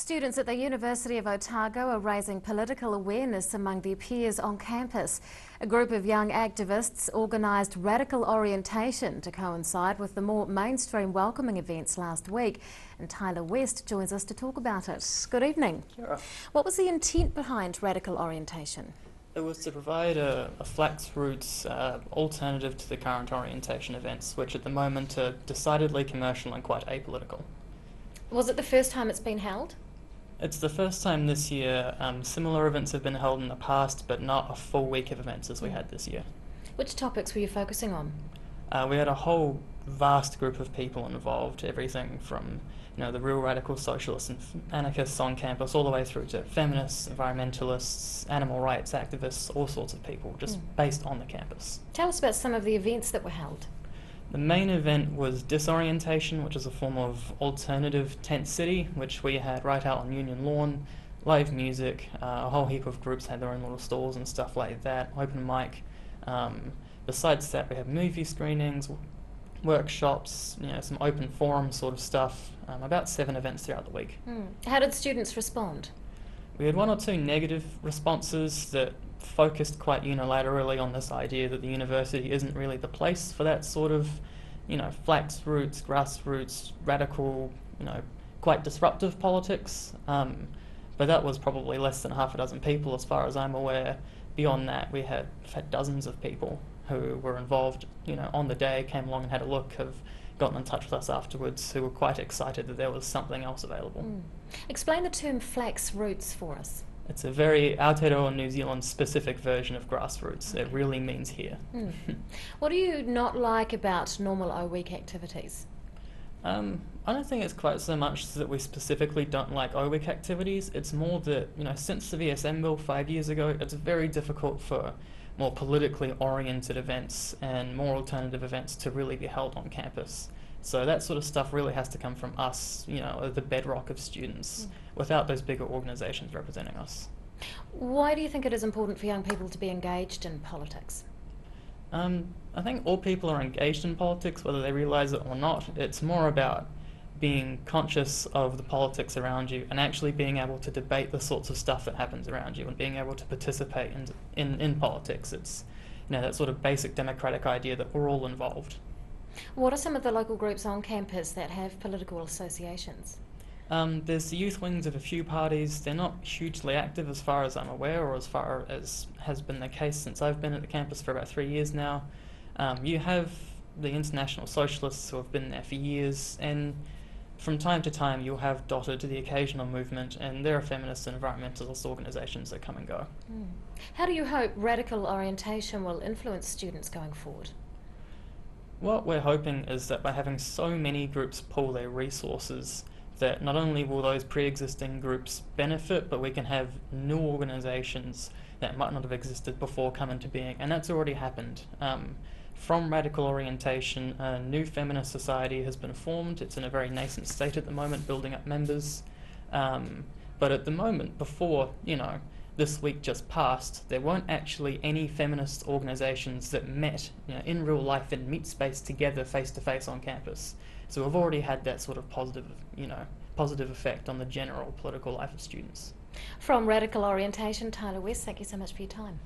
Students at the University of Otago are raising political awareness among their peers on campus. A group of young activists organised radical orientation to coincide with the more mainstream welcoming events last week. And Tyler West joins us to talk about it. Good evening. Sure. What was the intent behind radical orientation? It was to provide a flax roots alternative to the current orientation events, which at the moment are decidedly commercial and quite apolitical. Was it the first time it's been held? It's the first time this year. Similar events have been held in the past, but not a full week of events as we had this year. Which topics were you focusing on? We had a whole vast group of people involved, everything from the real radical socialists and anarchists on campus all the way through to feminists, environmentalists, animal rights activists, all sorts of people just based on the campus. Tell us about some of the events that were held. The main event was Disorientation, which is a form of alternative tent city, which we had right out on Union Lawn, live music, a whole heap of groups had their own little stalls and stuff like that, open mic. Besides that, we have movie screenings, workshops, some open forum sort of stuff, about 7 events throughout the week. How did students respond? We had 1 or 2 negative responses that focused quite unilaterally on this idea that the university isn't really the place for that sort of, flax roots, grassroots, radical, quite disruptive politics. But that was probably less than half a dozen people as far as I'm aware. Beyond that, we've had dozens of people who were involved, on the day, came along and had a look, have gotten in touch with us afterwards, who were quite excited that there was something else available. Explain the term flax roots for us. It's a very Aotearoa New Zealand specific version of grassroots. It really means here. What do you not like about normal O-Week activities? I don't think it's quite so much that we specifically don't like O-Week activities. It's more that, since the VSM bill 5 years ago, it's very difficult for more politically oriented events and more alternative events to really be held on campus. So that sort of stuff really has to come from us, the bedrock of students, without those bigger organisations representing us. Why do you think it is important for young people to be engaged in politics? I think all people are engaged in politics, whether they realise it or not. It's more about being conscious of the politics around you and actually being able to debate the sorts of stuff that happens around you and being able to participate in politics. It's that sort of basic democratic idea that we're all involved. What are some of the local groups on campus that have political associations? There's the youth wings of a few parties. They're not hugely active as far as I'm aware, or as far as has been the case since I've been at the campus for about 3 years now. You have the International Socialists who have been there for years, and from time to time you'll have dotted to the occasional movement, and there are feminist and environmentalist organisations that come and go. How do you hope radical orientation will influence students going forward? What we're hoping is that by having so many groups pool their resources, that not only will those pre-existing groups benefit, but we can have new organisations that might not have existed before come into being, and that's already happened. From radical orientation, a new feminist society has been formed. It's in a very nascent state at the moment, building up members. But at the moment, before, this week just passed, there weren't actually any feminist organisations that met in real life in meet space together face to face on campus. So we've already had that sort of positive effect on the general political life of students. From Radical Orientation, Tyler West, thank you so much for your time.